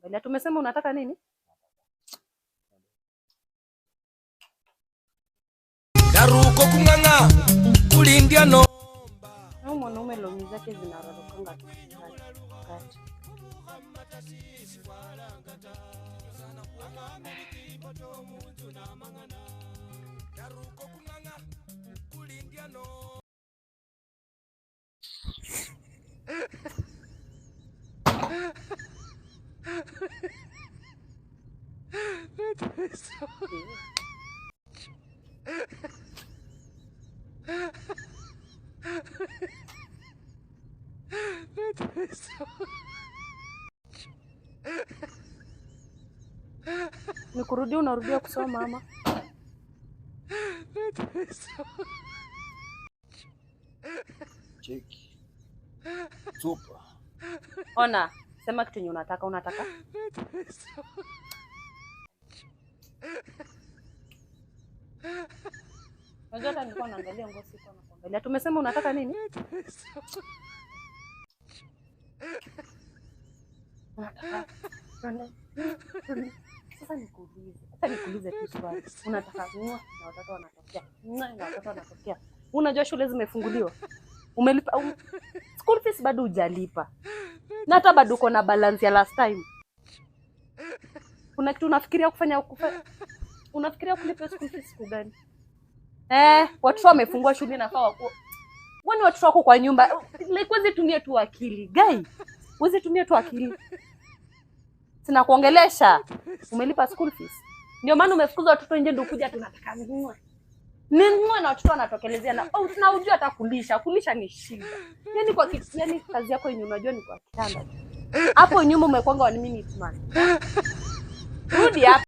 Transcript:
nakuangalia. Tumesema unataka nini? Daruko kunganga kulindia no. Au mwanaume longi zake zinararukanga tu. Nikurudia unarudia kusoma ama? Cheki. Super. Ona, sema kitu yenye unataka. Unajua hata nilikuwa naangalia ngozi kwa nakuangalia. Tumesema unataka nini? Sasa nikuulize tu swali. Unataka ng'oa na watoto wanatokea. Na watoto wanatokea. Unajua shule zimefunguliwa. Umelipa school fees bado hujalipa. Na hata bado uko na balance ya last time. Kuna kitu unafikiria kufanya unafikiria kulipa school fees siku gani? Watoto wamefungua shule na faa wako. Wani watoto wako kwa nyumba. Like wezi tumie tu akili. Guy, wezi tumie tu akili. Sina kuongelesha. Umelipa school fees. Ndio maana umefukuza watoto nje ndio kuja tunataka ng'oa. Ning'oa na watoto wanatokelezea na tunajua hata kulisha ni shida. Yaani kazi yako yenyewe unajua ni kwa kitanda. Hapo nyuma umekwanga 1 minute man. Rudi hapa.